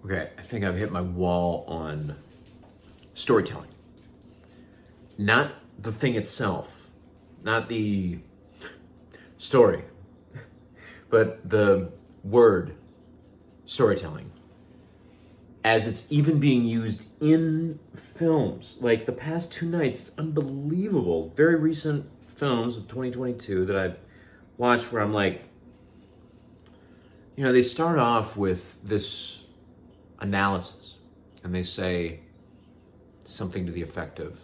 Okay, I think I've hit my wall on storytelling. Not the thing itself, not the story, but the word storytelling, as it's even being used in films. Like the past two nights, it's unbelievable. Very recent films of 2022 that I've watched where I'm like, they start off with this analysis and they say something to the effect of,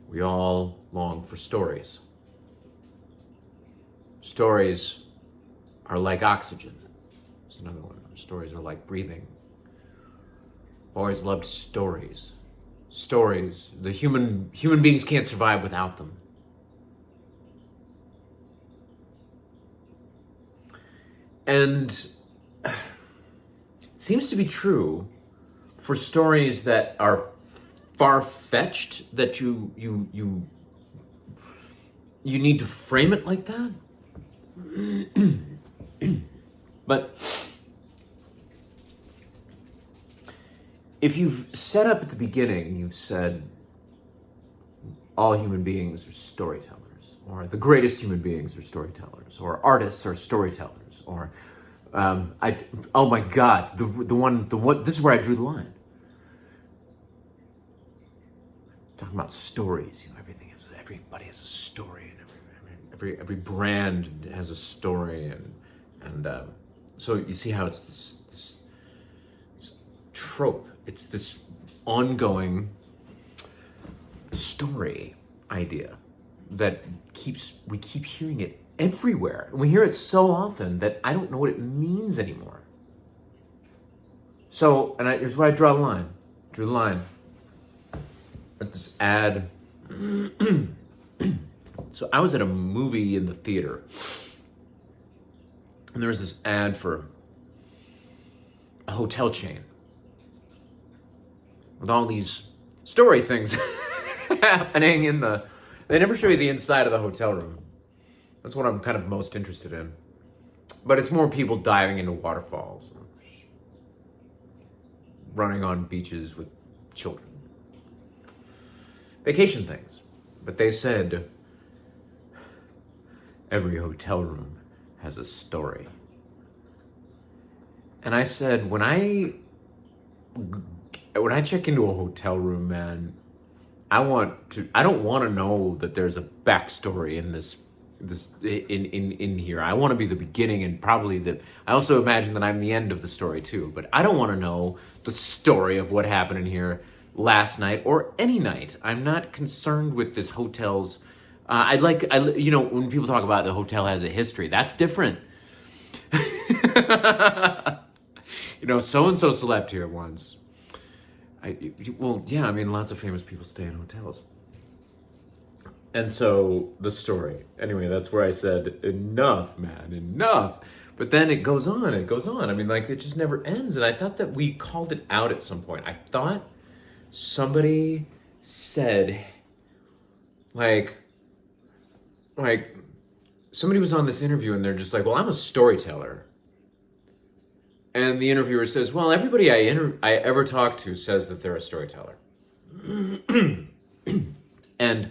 we all long for stories. Stories are like oxygen. There's another one. Stories are like breathing. Always loved stories. Stories. The human beings can't survive without them. And it seems to be true for stories that are far-fetched, that you need to frame it like that. But if you've set up at the beginning, you've said all human beings are storytellers, or the greatest human beings are storytellers, or artists are storytellers, or oh my God, the one. This is where I drew the line. Talking about stories, everybody has a story, and every brand has a story, and so you see how it's this trope. It's this ongoing story idea that we keep hearing it everywhere. And we hear it so often that I don't know what it means anymore. So, here's where I draw the line. Drew the line at this ad. So I was at a movie in the theater, and there was this ad for a hotel chain with all these story things happening they never show you the inside of the hotel room. That's what I'm kind of most interested in. But it's more people diving into waterfalls, running on beaches with children. Vacation things. But they said, every hotel room has a story. And I said, when I check into a hotel room, man, I don't want to know that there's a backstory in this in here. I want to be the beginning, and probably I also imagine that I'm the end of the story too, but I don't want to know the story of what happened in here last night or any night. I'm not concerned with this hotel's when people talk about the hotel has a history, that's different. So-and-so slept here once. Lots of famous people stay in hotels. And so, the story. Anyway, that's where I said, enough, man, enough. But then it goes on. It just never ends. And I thought that we called it out at some point. I thought somebody said, somebody was on this interview and they're just like, well, I'm a storyteller. And the interviewer says, well, everybody I ever talk to says that they're a storyteller. And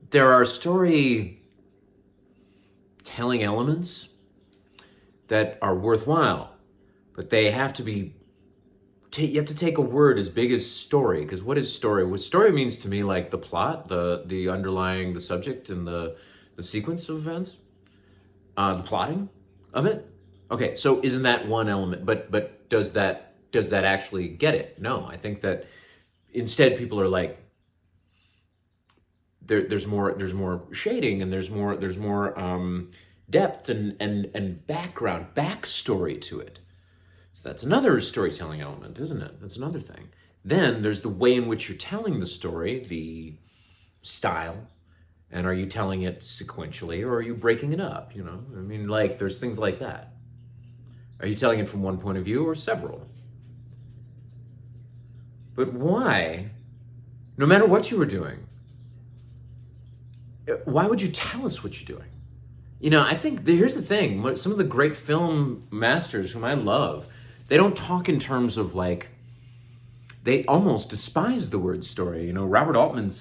there are storytelling elements that are worthwhile, but they have to be, you have to take a word as big as story, because what is story? What story means to me, like the plot, the underlying, the subject, and the sequence of events. The plotting of it. Okay, so isn't that one element? But does that actually get it? No, I think that instead people are like, there's more shading, and there's more depth and backstory to it. So that's another storytelling element, isn't it? That's another thing. Then there's the way in which you're telling the story, the style. And are you telling it sequentially, or are you breaking it up? There's things like that. Are you telling it from one point of view or several? But why, no matter what you were doing, why would you tell us what you're doing? I think here's the thing. Some of the great film masters whom I love, they don't talk in terms of like, they almost despise the word story. Robert Altman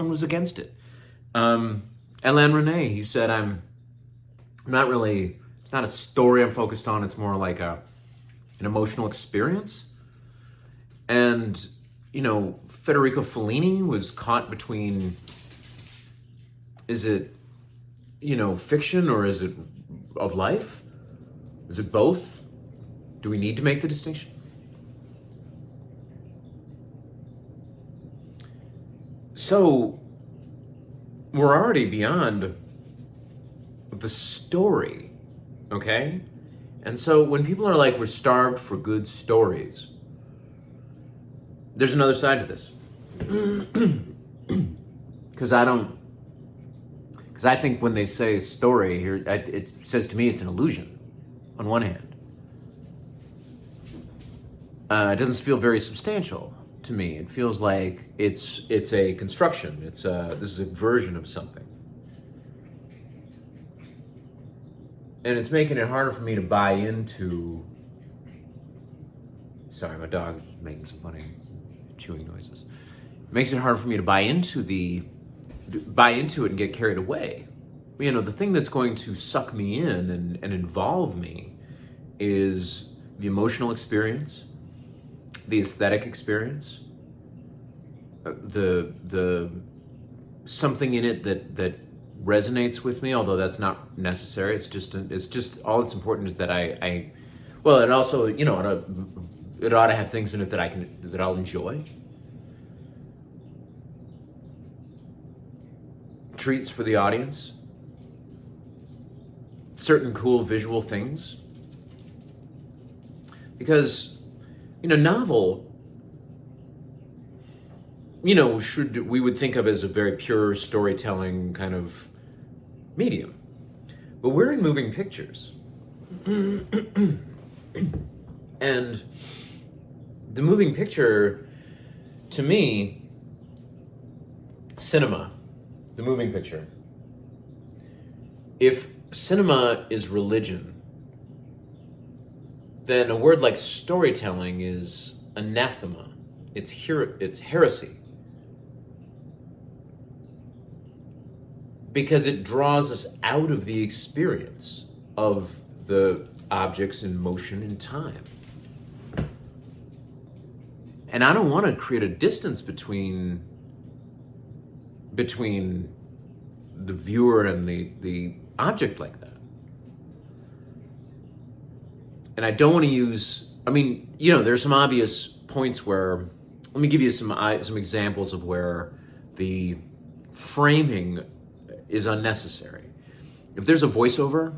was against it. Alain Rene, he said, I'm not really, it's not a story I'm focused on. It's more like an emotional experience. And, Federico Fellini was caught between, is it, fiction or is it of life? Is it both? Do we need to make the distinction? So, we're already beyond the story, okay? And so when people are like, we're starved for good stories, there's another side to this. Because I think when they say story here, it says to me it's an illusion, on one hand. It doesn't feel very substantial to me. It feels like it's a construction. This is a version of something. And it's making it harder for me to buy into... Sorry, my dog's making some funny chewing noises. It makes it hard for me to buy into it and get carried away. The thing that's going to suck me in and involve me is the emotional experience, the aesthetic experience, the something in it that resonates with me, although that's not necessary. It's just all that's important is that it also, it ought to have things in it that I'll enjoy. Treats for the audience. Certain cool visual things. Because, novel, we would think of as a very pure storytelling kind of medium. But we're in moving pictures. And the moving picture, to me, cinema, the moving picture. If cinema is religion, then a word like storytelling is anathema. It's heresy. Because it draws us out of the experience of the objects in motion in time. And I don't want to create a distance between the viewer and the object like that. And I don't want to use, there's some obvious points where, let me give you some examples of where the framing is unnecessary. If there's a voiceover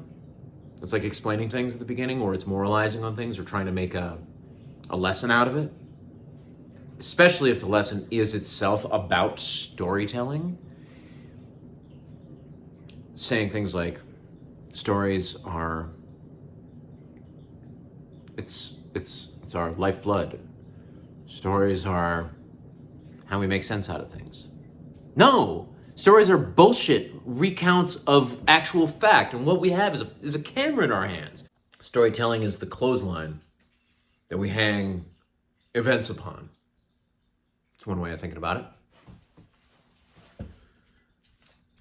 that's like explaining things at the beginning, or it's moralizing on things, or trying to make a lesson out of it, especially if the lesson is itself about storytelling, saying things like, stories are, it's our lifeblood. Stories are how we make sense out of things. No! Stories are bullshit recounts of actual fact, and what we have is a camera in our hands. Storytelling is the clothesline that we hang events upon. It's one way of thinking about it.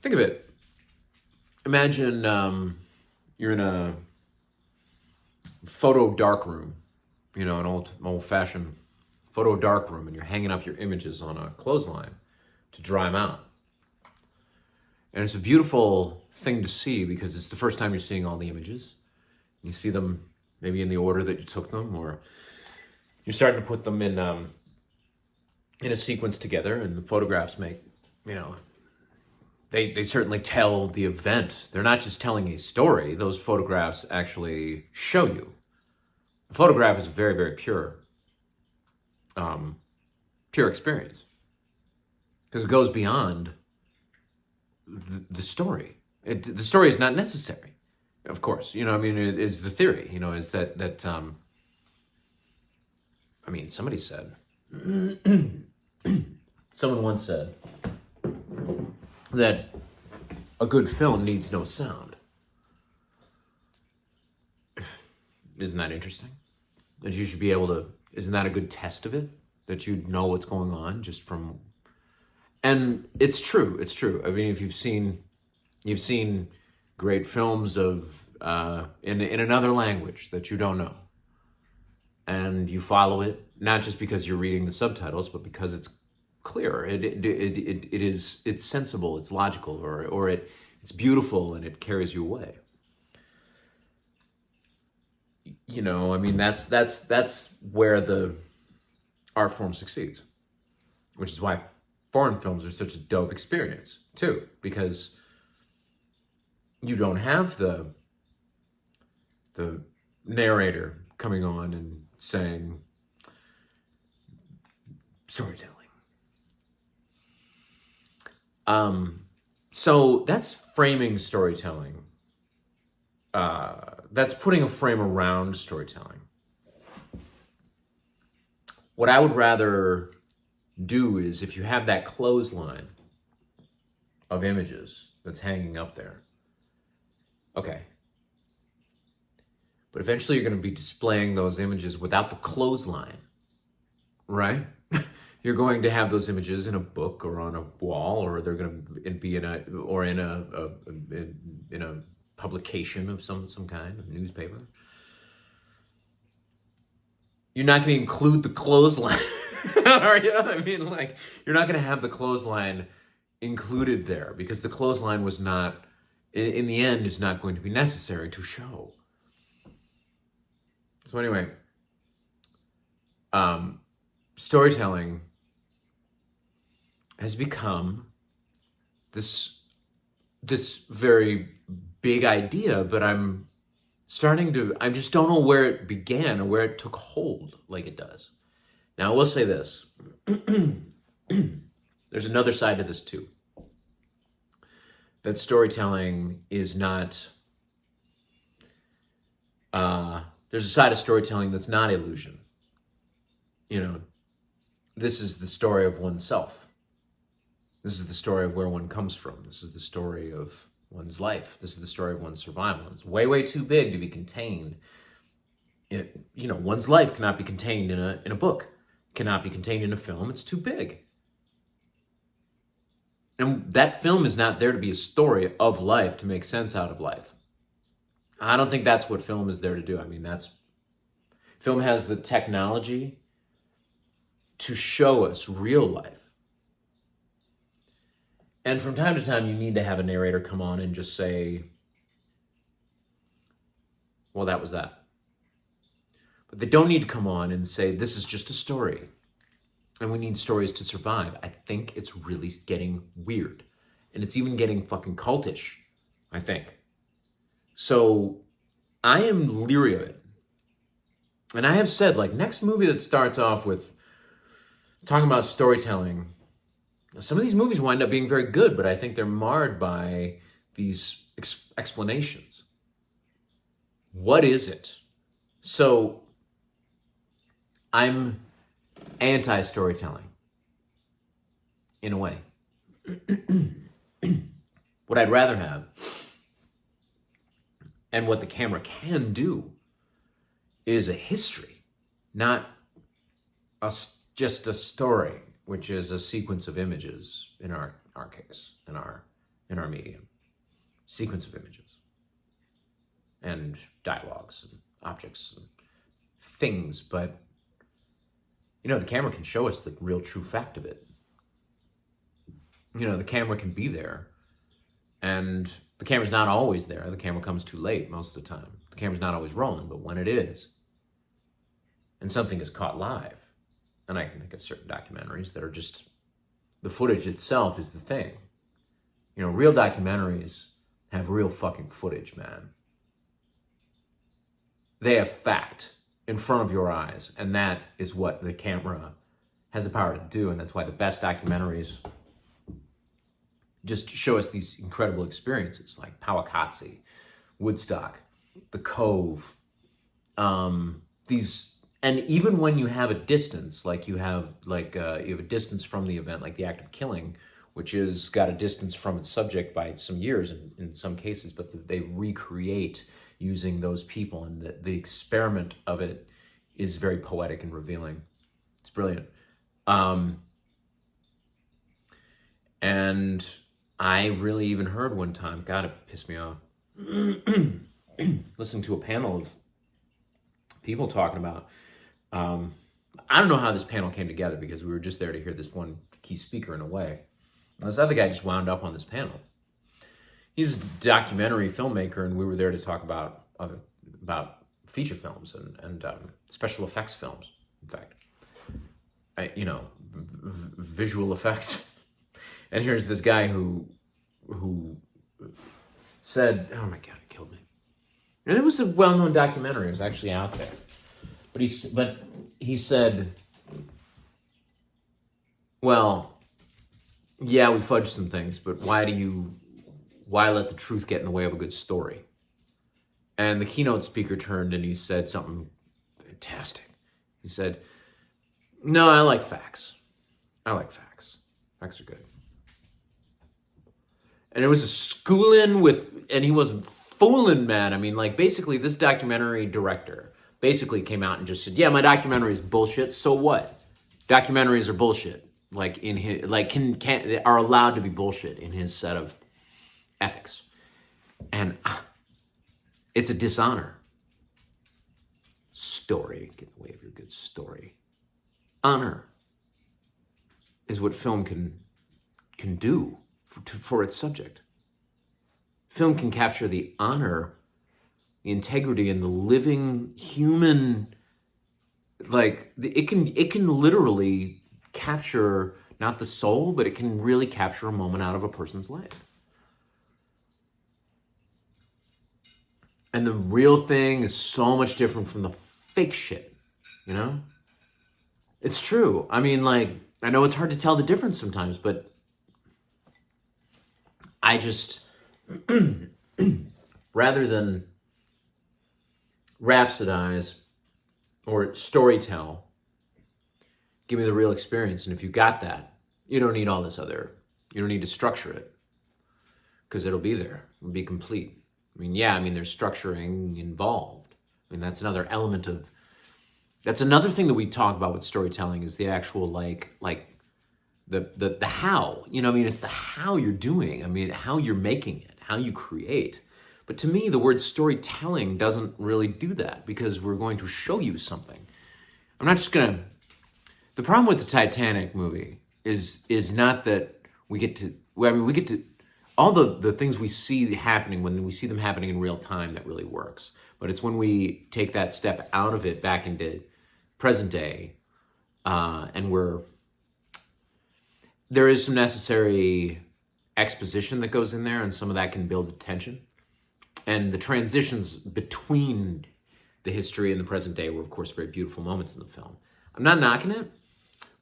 Think of it. Imagine you're in a photo darkroom, an old-fashioned photo darkroom, and you're hanging up your images on a clothesline to dry them out. And it's a beautiful thing to see because it's the first time you're seeing all the images. You see them maybe in the order that you took them, or you're starting to put them in a sequence together, and the photographs make, they certainly tell the event. They're not just telling a story. Those photographs actually show you. The photograph is a very, very pure experience because it goes beyond the story. The story is not necessary, of course. It is the theory. Is that somebody said, someone once said that a good film needs no sound. Isn't that interesting? That you should be able to, isn't that a good test of it? That you'd know what's going on just from, and it's true, it's true. I mean, if you've seen great films of, in another language that you don't know, and you follow it, not just because you're reading the subtitles, but because it's clear. It's sensible, it's logical, or it's beautiful and it carries you away. You know, I mean, that's where the art form succeeds, which is why foreign films are such a dope experience too, because you don't have the narrator coming on and saying storytelling. So that's framing storytelling. That's putting a frame around storytelling. What I would rather do is, if you have that clothesline of images that's hanging up there, okay, but eventually you're going to be displaying those images without the clothesline, right? You're going to have those images in a book or on a wall, or they're going to be in a publication of some kind, a newspaper. You're not going to include the clothesline, are you? I mean, like, you're not going to have the clothesline included there, because the clothesline was not, in the end, is not going to be necessary to show. So anyway, storytelling has become this very big idea, but I just don't know where it began or where it took hold like it does. Now, I will say this. There's another side to this too. That storytelling is not, there's a side of storytelling that's not illusion. You know, this is the story of oneself. This is the story of where one comes from. This is the story of one's life. This is the story of one's survival. It's way, way too big to be contained. One's life cannot be contained in a book, cannot be contained in a film. It's too big. And that film is not there to be a story of life, to make sense out of life. I don't think that's what film is there to do. I mean, film has the technology to show us real life. And from time to time, you need to have a narrator come on and just say, well, that was that. But they don't need to come on and say, this is just a story, and we need stories to survive. I think it's really getting weird. And it's even getting fucking cultish, I think. So I am leery of it. And I have said, like, next movie that starts off with talking about storytelling, some of these movies wind up being very good, but I think they're marred by these explanations. What is it? So I'm anti-storytelling, in a way. What I'd rather have, and what the camera can do, is a history, not just a story, which is a sequence of images in our case, in our medium. Sequence of images and dialogues and objects and things, but the camera can show us the real true fact of it. The camera can be there, and the camera's not always there. The camera comes too late most of the time. The camera's not always rolling, but when it is, and something is caught live, and I can think of certain documentaries that are just, the footage itself is the thing. Real documentaries have real fucking footage, man. They have fact in front of your eyes, and that is what the camera has the power to do, and that's why the best documentaries just show us these incredible experiences, like Powakatsi, Woodstock, The Cove, and even when you have a distance, like you have a distance from the event, like the act of killing, which is got a distance from its subject by some years in some cases, but they recreate using those people, and the experiment of it is very poetic and revealing. It's brilliant. And I really even heard one time, God, it pissed me off, listening to a panel of people talking about, I don't know how this panel came together because we were just there to hear this one key speaker in a way. And this other guy just wound up on this panel. He's a documentary filmmaker, and we were there to talk about feature films and special effects films, in fact. Visual effects. And here's this guy who said, oh my God, it killed me. And it was a well-known documentary. It was actually out there. But he said, well, yeah, we fudged some things, but why let the truth get in the way of a good story? And the keynote speaker turned and he said something fantastic. He said, no, I like facts. Facts are good. And it was a schooling and he wasn't fooling, man. I mean, like, basically this documentary director basically came out and just said, yeah, my documentary is bullshit. So what? Documentaries are bullshit. Like, in his, like, are allowed to be bullshit in his set of ethics. And it's a dishonor. Story, get in the way of your good story. Honor is what film can do for its subject. Film can capture the honor, the integrity, and the living human. Like, it can literally capture not the soul, but it can really capture a moment out of a person's life. And the real thing is so much different from the fake shit, you know? It's true. I mean, like, I know it's hard to tell the difference sometimes, but I just, rather than rhapsodize or storytell, give me the real experience. And if you got that, you don't need all this other, you don't need to structure it, because it'll be there, it'll be complete. I mean, yeah, there's structuring involved. I mean, that's another element of, that's another thing that we talk about with storytelling is the actual, like the how, it's the how you're doing. How you're making it, how you create. But to me, the word storytelling doesn't really do that, because we're going to show you something. I'm not just gonna, the problem with the Titanic movie is not that we get to, we get to, all the things we see happening, when we see them happening in real time, that really works. But it's when we take that step out of it back into present day, and there is some necessary exposition that goes in there, and some of that can build the tension. And the transitions between the history and the present day were, of course, very beautiful moments in the film. I'm not knocking it,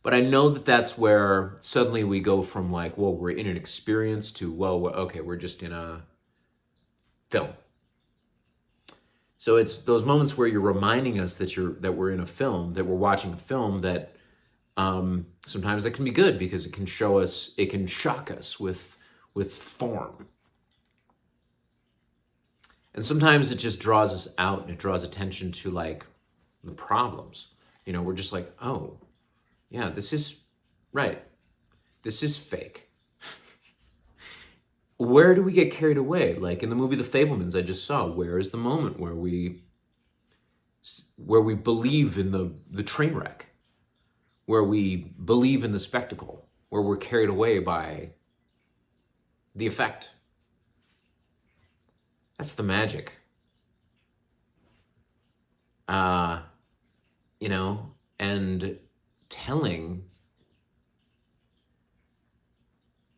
but I know that that's where suddenly we go from, like, well, we're in an experience to, well, okay, we're just in a film. So it's those moments where you're reminding us that we're in a film, that we're watching a film, that sometimes that can be good, because it can shock us with form. And sometimes it just draws us out, and it draws attention to, like, the problems. We're just like, oh, yeah, this is right. This is fake. Where do we get carried away? Like in the movie The Fabelmans I just saw, where is the moment where we believe in the train wreck, where we believe in the spectacle, where we're carried away by the effect? That's the magic. And telling,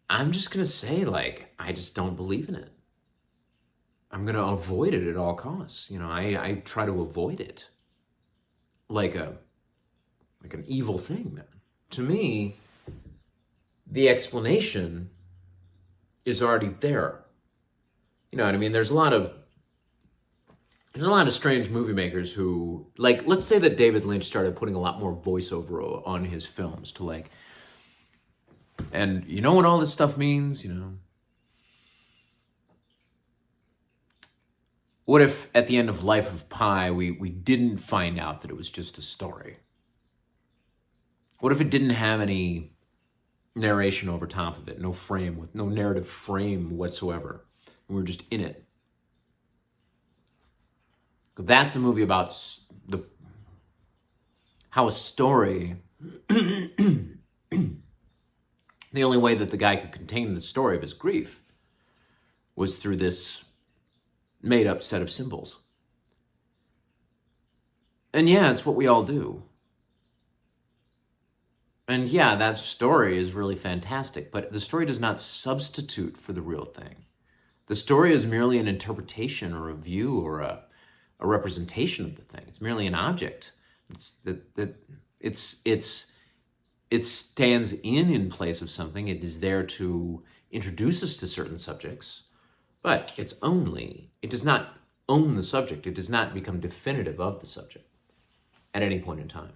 I'm just going to say, like, I just don't believe in it. I'm going to avoid it at all costs. I try to avoid it like an evil thing, man. To me, the explanation is already there. You know what I mean? There's a lot of strange movie makers who, like, let's say that David Lynch started putting a lot more voiceover on his films to, like, And you know what all this stuff means, What if at the end of Life of Pi, we didn't find out that it was just a story? What if it didn't have any narration over top of it, no frame, with no narrative frame whatsoever, and we're just in it? That's a movie about how a story, the only way that the guy could contain the story of his grief was through this made-up set of symbols. And yeah, it's what we all do. And yeah, that story is really fantastic, but the story does not substitute for the real thing. The story is merely an interpretation or a view or a representation of the thing. It's merely an object. It stands in place of something. It is there to introduce us to certain subjects, but it does not own the subject. It does not become definitive of the subject at any point in time.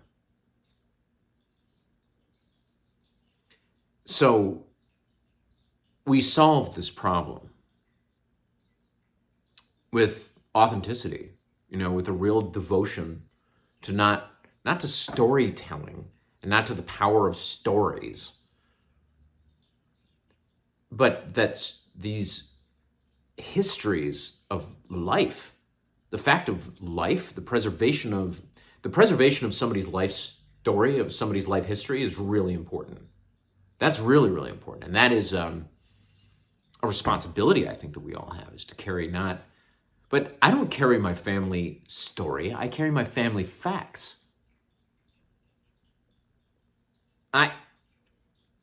So we solve this problem with authenticity, with a real devotion to not to storytelling and not to the power of stories, but that's these histories of life, the fact of life, the preservation of somebody's life story, of somebody's life history is really important. That's really, really important. And that is a responsibility I think that we all have, is to carry but I don't carry my family story. I carry my family facts.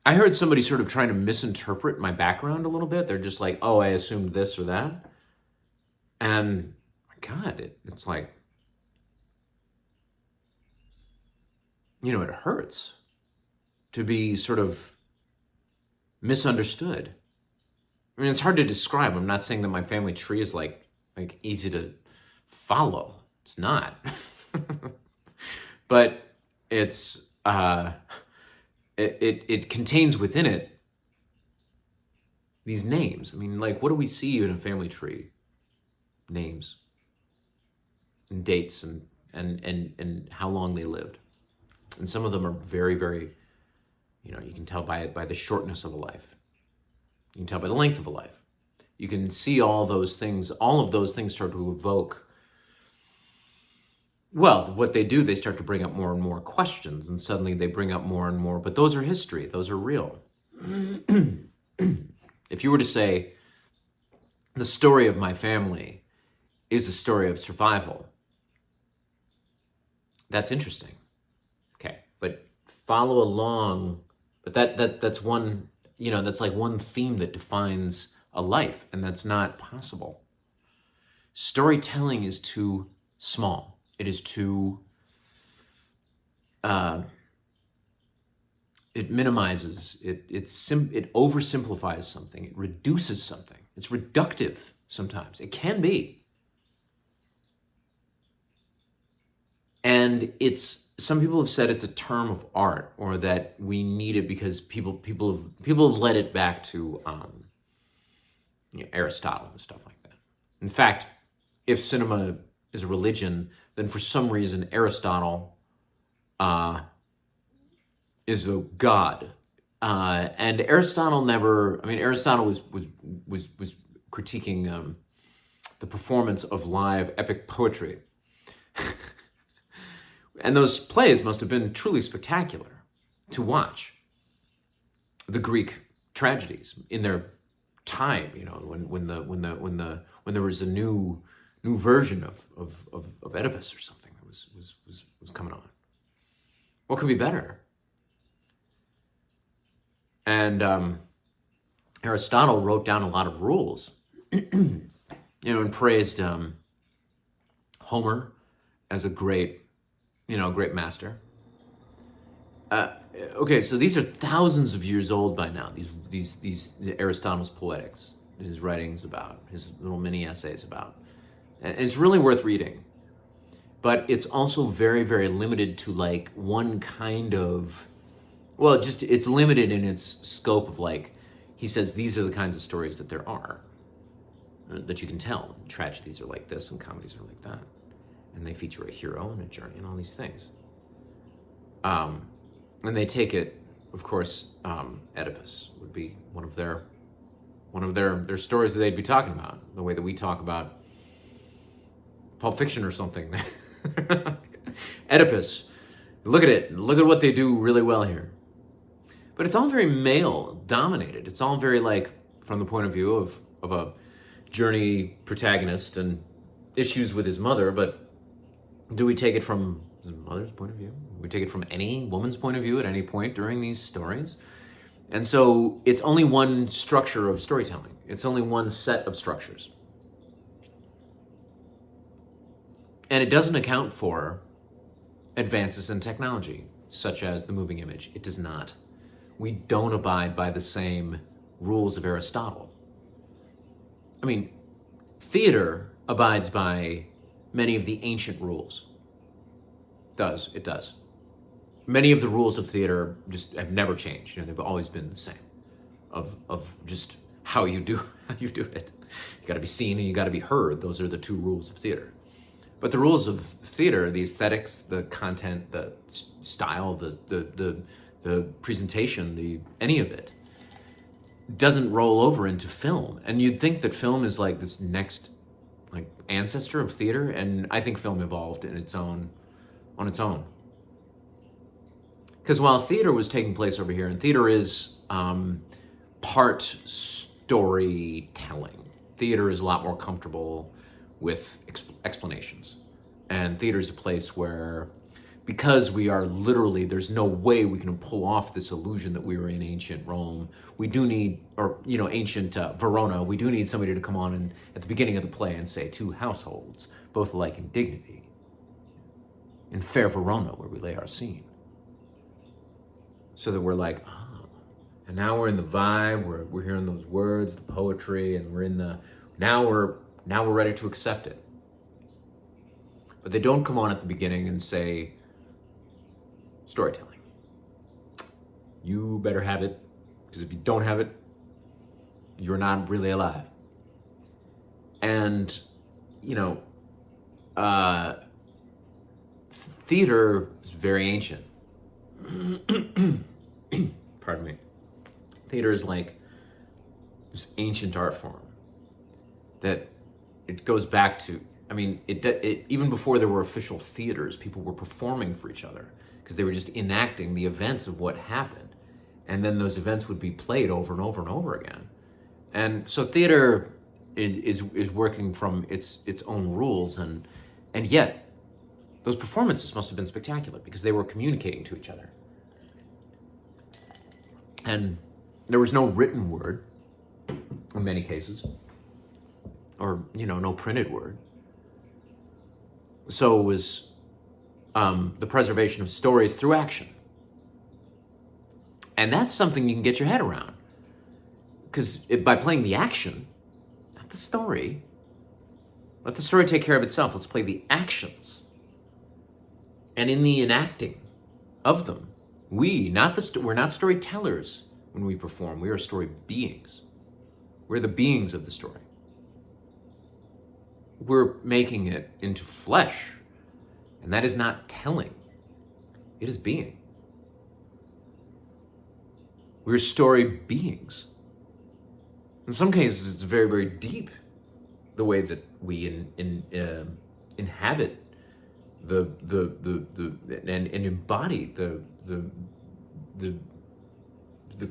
I heard somebody sort of trying to misinterpret my background a little bit. They're just like, oh, I assumed this or that. And my God, it's like, it hurts to be sort of misunderstood. I mean, it's hard to describe. I'm not saying that my family tree is like easy to follow. It's not. But it's it contains within it these names. I mean, like, what do we see in a family tree? Names and dates and how long they lived. And some of them are very, very, you can tell by the shortness of a life. You can tell by the length of a life. You can see all of those things start to evoke, well, what they do, they start to bring up more and more questions, and suddenly they bring up more and more, but those are history, those are real. If you were to say, the story of my family is a story of survival, that's interesting. Okay, but follow along, but that's one, that's like one theme that defines a life, and that's not possible. Storytelling is too small. It is too, it minimizes, it oversimplifies something, it reduces something. It's reductive sometimes. It can be. And some people have said it's a term of art, or that we need it because people have led it back to Aristotle and stuff like that. In fact, if cinema is a religion, then for some reason Aristotle is a god. And Aristotle was critiquing the performance of live epic poetry. And those plays must have been truly spectacular to watch. The Greek tragedies in their time, when there was a new version of Oedipus or something that was coming on. What could be better? And Aristotle wrote down a lot of rules, and praised Homer as a great master. Okay, so these are thousands of years old by now. These Aristotle's Poetics, his writings about, his little mini essays about, and it's really worth reading. But it's also very, very limited to like one kind of Well, just it's limited in its scope of like, he says these are the kinds of stories that there are that you can tell. Tragedies are like this, and comedies are like that, and they feature a hero and a journey and all these things. And they take it, of course. Oedipus would be one of their stories that they'd be talking about, the way that we talk about Pulp Fiction or something. Oedipus, look at it. Look at what they do really well here. But it's all very male dominated. It's all very like from the point of view of a journey protagonist and issues with his mother. But do we take it from his mother's point of view? Do we take it from any woman's point of view at any point during these stories? And so it's only one structure of storytelling. It's only one set of structures. And it doesn't account for advances in technology, such as the moving image. It does not. We don't abide by the same rules of Aristotle. I mean, theater abides by many of the ancient rules. It does. Many of the rules of theater just have never changed. They've always been the same. Of just how you do it. You got to be seen and you got to be heard. Those are the two rules of theater. But the rules of theater, the aesthetics, the content, the style, the presentation, any of it doesn't roll over into film. And you'd think that film is like this next like ancestor of theater, and I think film evolved on its own. Because while theater was taking place over here, and theater is part storytelling, theater is a lot more comfortable with explanations. And theater is a place where, because we are literally, there's no way we can pull off this illusion that we were in ancient Rome. We do need, or ancient Verona. We do need somebody to come on and at the beginning of the play and say, two households, both alike in dignity, in fair Verona, where we lay our scene. So that we're like, oh, and now we're in the vibe. We're hearing those words, the poetry, and we're in the now we're ready to accept it. But they don't come on at the beginning and say, storytelling. You better have it, because if you don't have it, you're not really alive. And, theater is very ancient. Pardon me. Theater is like this ancient art form that it goes back to, it even before there were official theaters, people were performing for each other because they were just enacting the events of what happened. And then those events would be played over and over and over again. And so theater is working from its own rules, and yet those performances must have been spectacular because they were communicating to each other. And there was no written word in many cases, or, no printed word. So it was the preservation of stories through action. And that's something you can get your head around. Because by playing the action, not the story, let the story take care of itself. Let's play the actions. And in the enacting of them, we're not storytellers when we perform. We are story beings. We're the beings of the story. We're making it into flesh. And that is not telling. It is being. We're story beings. In some cases, it's very, very deep, the way that we inhabit and embody the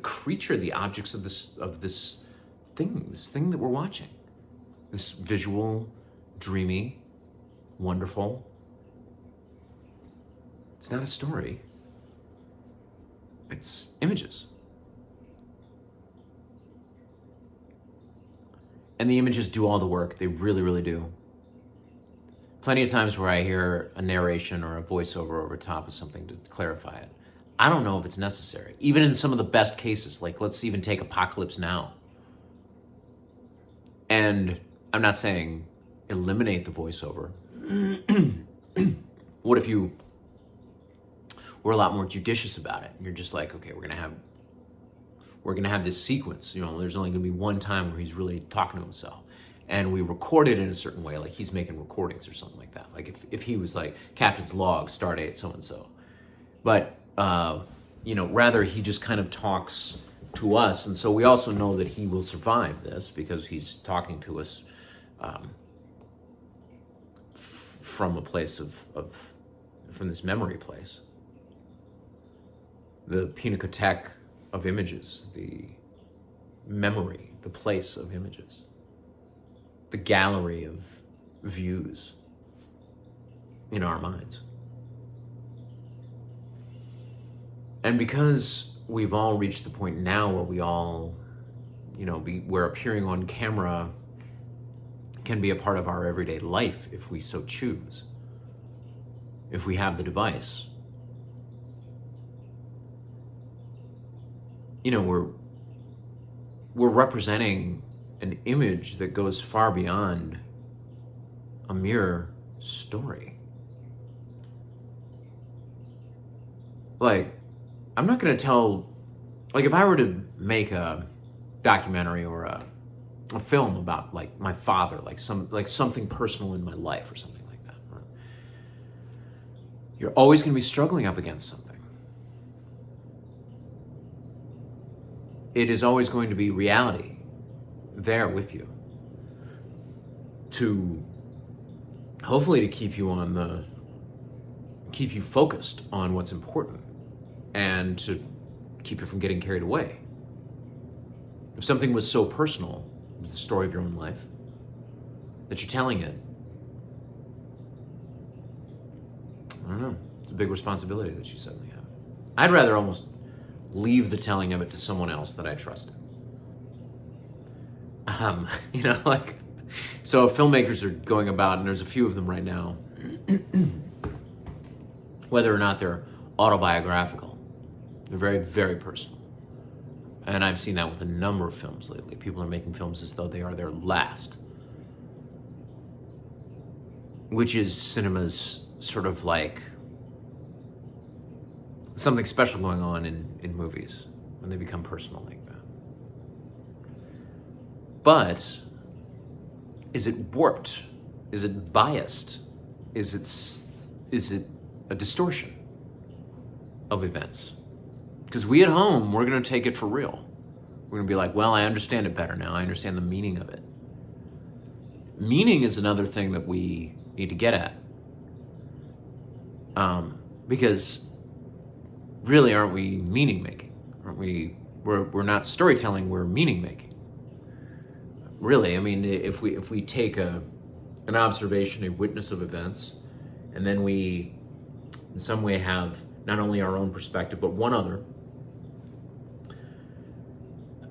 creature, the objects of this thing that we're watching. This visual, dreamy, wonderful. It's not a story. It's images. And the images do all the work. They really, really do. Plenty of times where I hear a narration or a voiceover over top of something to clarify it. I don't know if it's necessary. Even in some of the best cases, like let's even take Apocalypse Now. And I'm not saying eliminate the voiceover. What if you we're a lot more judicious about it. And you're just like, okay, we're gonna have this sequence. There's only gonna be one time where he's really talking to himself, and we record it in a certain way, like he's making recordings or something like that. Like if he was like Captain's log, start date so and so, but rather he just kind of talks to us, and so we also know that he will survive this because he's talking to us from a place from this memory place, the pinacothek of images, the memory, the place of images, the gallery of views in our minds. And because we've all reached the point now where we all, where appearing on camera can be a part of our everyday life if we so choose, if we have the device. We're representing an image that goes far beyond a mere story. Like, I'm not going to tell, like, if I were to make a documentary or a film about, like, my father, like something personal in my life or something like that, right? You're always going to be struggling up against something. It is always going to be reality there with you to hopefully to keep you focused on what's important and to keep you from getting carried away. If something was so personal, the story of your own life, that you're telling it, I don't know, it's a big responsibility that you suddenly have. I'd rather almost leave the telling of it to someone else that I trust. So filmmakers are going about, and there's a few of them right now, whether or not they're autobiographical, they're very, very personal. And I've seen that with a number of films lately. People are making films as though they are their last, which is cinema's sort of like something special going on in movies when they become personal like that. But is it warped? Is it biased? Is it a distortion of events? Because we at home, we're going to take it for real. We're going to be like, well, I understand it better now. I understand the meaning of it. Meaning is another thing that we need to get at. Because really, aren't we meaning making? Aren't we? We're not storytelling. We're meaning making. Really, I mean, if we take an observation, a witness of events, and then we, in some way, have not only our own perspective but one other,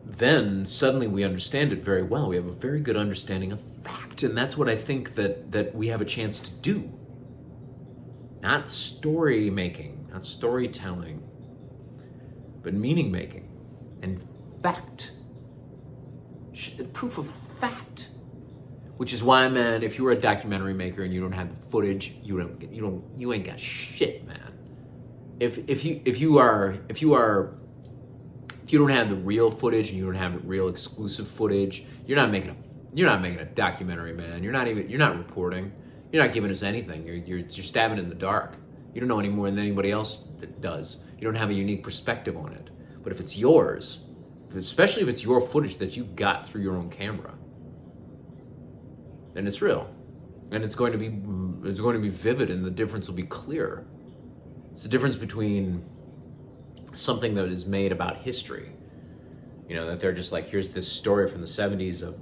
then suddenly we understand it very well. We have a very good understanding of fact, and that's what I think that we have a chance to do. Not story making, not storytelling, but meaning making and fact. Proof of fact. Which is why, man, if you were a documentary maker and you don't have the footage, you ain't got shit, man. If you don't have the real footage and you don't have the real exclusive footage, you're not making a documentary, man. You're not reporting. You're not giving us anything. You're stabbing in the dark. You don't know any more than anybody else that does. You don't have a unique perspective on it. But if it's yours, especially if it's your footage that you got through your own camera, then it's real, and it's going to be vivid, and the difference will be clear. It's the difference between something that is made about history, that they're just like, here's this story from the 70s of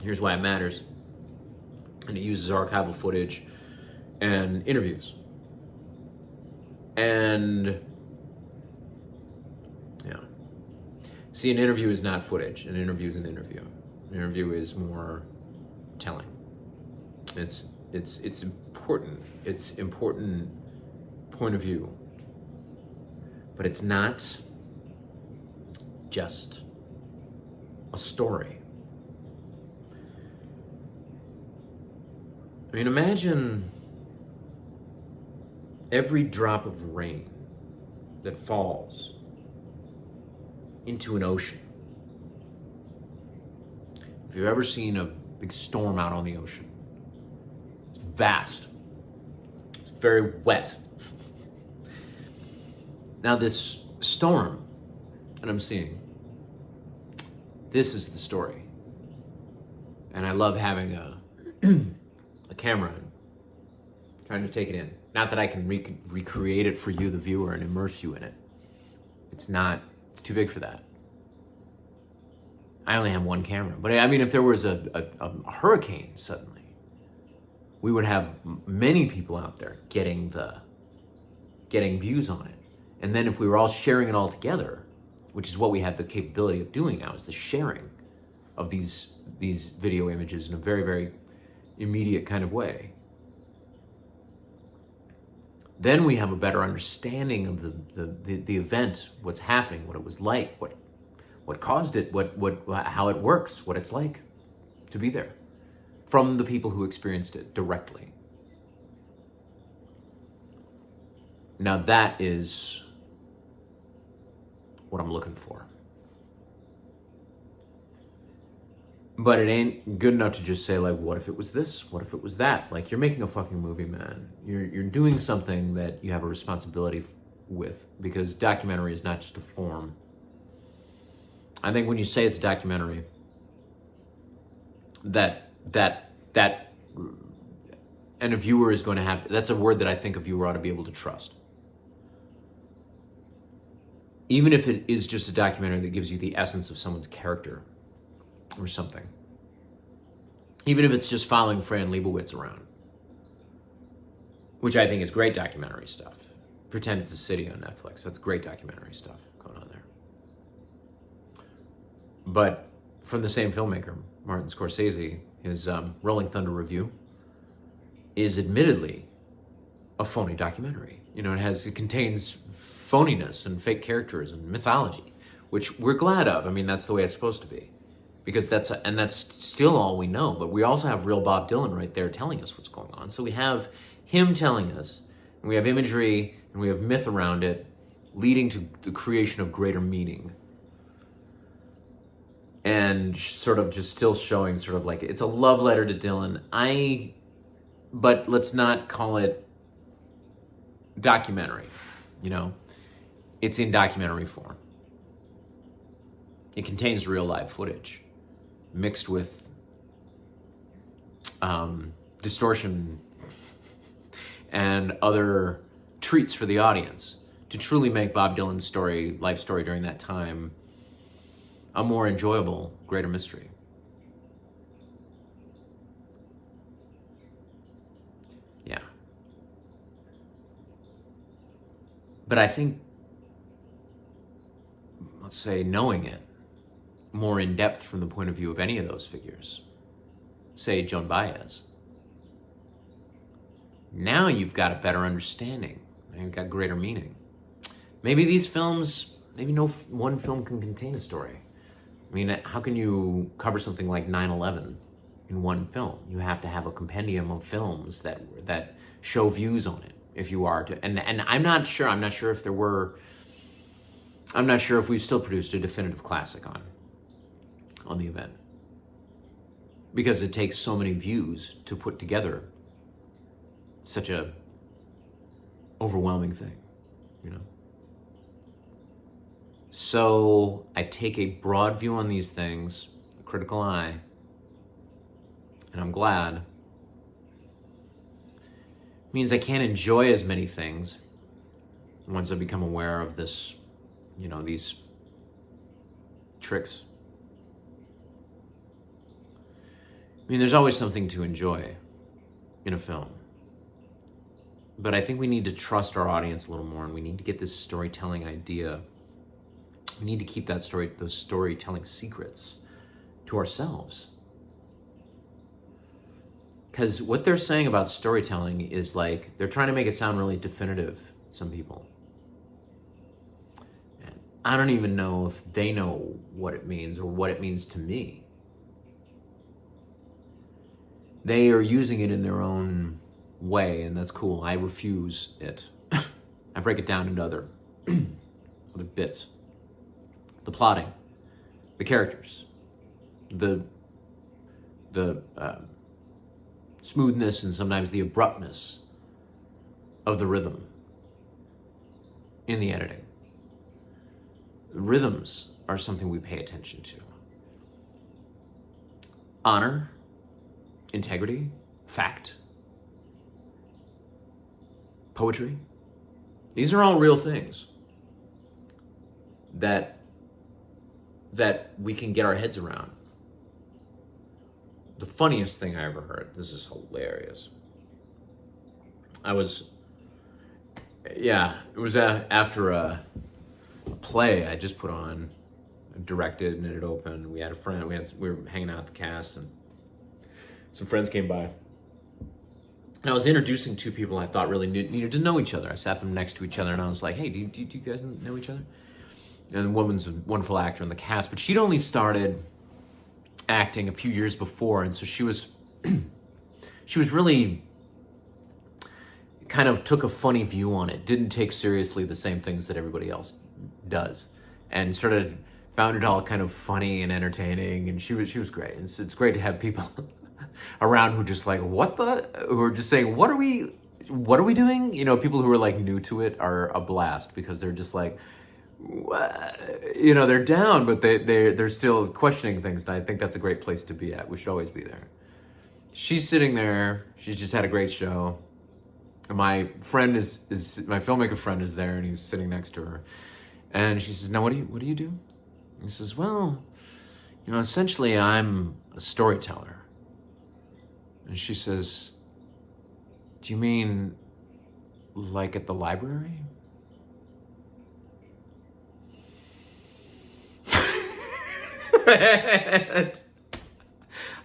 here's why it matters, and it uses archival footage and interviews, and see, an interview is not footage. An interview is an interview. An interview is more telling. It's important. It's important point of view. But it's not just a story. I mean, imagine every drop of rain that falls into an ocean. If you've ever seen a big storm out on the ocean, it's vast. It's very wet. Now this storm that I'm seeing, this is the story. And I love having a camera and trying to take it in. Not that I can recreate it for you, the viewer, and immerse you in it. It's too big for that. I only have one camera. But I mean, if there was a hurricane suddenly, we would have many people out there getting views on it. And then if we were all sharing it all together, which is what we have the capability of doing now, is the sharing of these video images in a very, very immediate kind of way. Then we have a better understanding of the event, what's happening, what it was like, what caused it, how it works, what it's like to be there, from the people who experienced it directly. Now that is what I'm looking for. But it ain't good enough to just say, like, what if it was this? What if it was that? Like, you're making a fucking movie, man. You're doing something that you have a responsibility with, because documentary is not just a form. I think when you say it's documentary, that and a viewer is going to have, that's a word that I think a viewer ought to be able to trust. Even if it is just a documentary that gives you the essence of someone's character or something. Even if it's just following Fran Lebowitz around, which I think is great documentary stuff. Pretend It's a City on Netflix. That's great documentary stuff going on there. But from the same filmmaker, Martin Scorsese, his Rolling Thunder review is admittedly a phony documentary. You know, it contains phoniness and fake characters and mythology, which we're glad of. I mean, that's the way it's supposed to be. Because that's still all we know. But we also have real Bob Dylan right there telling us what's going on. So we have him telling us, and we have imagery, and we have myth around it, leading to the creation of greater meaning. And sort of just still showing sort of like, it's a love letter to Dylan. But let's not call it documentary, you know? It's in documentary form. It contains real live footage, mixed with distortion and other treats for the audience to truly make Bob Dylan's life story during that time, a more enjoyable, greater mystery. Yeah. But I think, let's say, knowing it more in depth from the point of view of any of those figures, say Joan Baez, now you've got a better understanding. You've got greater meaning. Maybe these films, maybe no one film can contain a story. I mean, how can you cover something like 9/11 in one film? You have to have a compendium of films that show views on it, if you are to. And I'm not sure if we've still produced a definitive classic on the event, because it takes so many views to put together such a overwhelming thing, you know? So I take a broad view on these things, a critical eye, and I'm glad. It means I can't enjoy as many things once I become aware of this, you know, these tricks. I mean, there's always something to enjoy in a film. But I think we need to trust our audience a little more, and we need to get this storytelling idea. We need to keep those storytelling secrets to ourselves. Because what they're saying about storytelling is like, they're trying to make it sound really definitive, some people. And I don't even know if they know what it means or what it means to me. They are using it in their own way, and that's cool. I refuse it. I break it down into other bits. The plotting, the characters, the smoothness and sometimes the abruptness of the rhythm in the editing. Rhythms are something we pay attention to. Honor, integrity, fact, poetry. These are all real things that we can get our heads around. The funniest thing I ever heard, this is hilarious. It was after a play I just put on, directed, and it had opened. We had a friend, we were hanging out at the cast, and some friends came by. And I was introducing two people I thought really needed to know each other. I sat them next to each other, and I was like, hey, do you guys know each other? And the woman's a wonderful actor in the cast, but she'd only started acting a few years before, and so she was really kind of took a funny view on it, didn't take seriously the same things that everybody else does, and sort of found it all kind of funny and entertaining, and she was great. And it's great to have people around who just like, who are just saying, what are we doing? You know, people who are like new to it are a blast, because they're just like, you know, they're down, but they're still questioning things, and I think that's a great place to be at. We should always be there. She's sitting there. She's just had a great show. And my friend is my filmmaker friend is there, and he's sitting next to her. And she says, "Now, what do you do?" He says, "Well, you know, essentially, I'm a storyteller." And she says, "Do you mean like at the library?"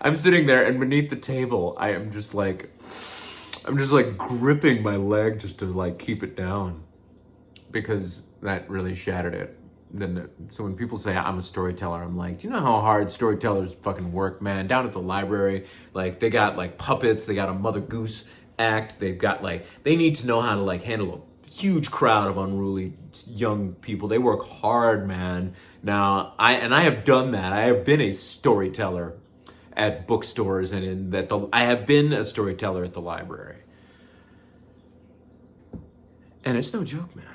I'm sitting there, and beneath the table, I'm just like gripping my leg just to like keep it down, because that really shattered it. So when people say I'm a storyteller, I'm like, do you know how hard storytellers fucking work, man? Down at the library, like they got like puppets, they got a Mother Goose act, they've got like, they need to know how to like handle a huge crowd of unruly young people. They work hard, man. Now, I have done that. I have been a storyteller at bookstores, and I have been a storyteller at the library. And it's no joke, man.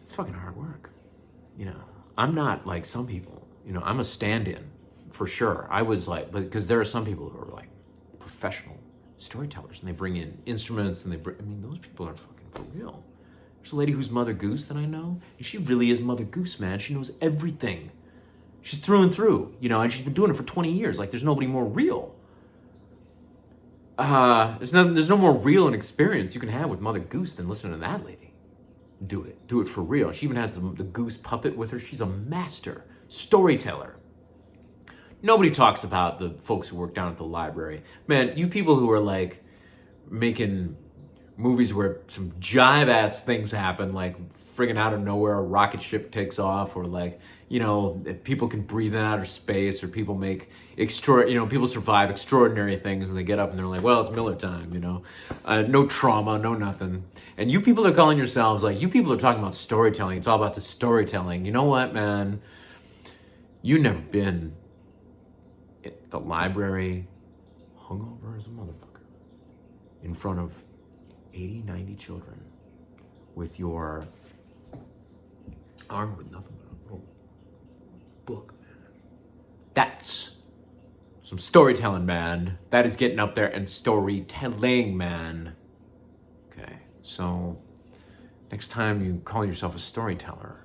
It's fucking hard work. You know, I'm not like some people. You know, I'm a stand-in for sure. I was like, because there are some people who are like professional storytellers, and they bring in instruments, and those people are fucking for real. There's a lady who's Mother Goose that I know, and she really is Mother Goose, man. She knows everything. She's through and through, you know, and she's been doing it for 20 years. Like, there's nobody more real. There's no more real and experience you can have with Mother Goose than listening to that lady. Do it for real. She even has the goose puppet with her. She's a master storyteller. Nobody talks about the folks who work down at the library. Man, you people who are like making movies where some jive-ass things happen, like friggin' out of nowhere a rocket ship takes off, or like, you know, people can breathe in outer space, or people make people survive extraordinary things, and they get up and they're like, well, it's Miller time, you know, no trauma, no nothing. And you people are calling yourselves, like, you people are talking about storytelling. It's all about the storytelling. You know what, man? You've never been at the library hungover as a motherfucker in front of 80, 90 children with your armed with nothing but a little book, man. That's some storytelling, man. That is getting up there and storytelling, man. Okay, so next time you call yourself a storyteller,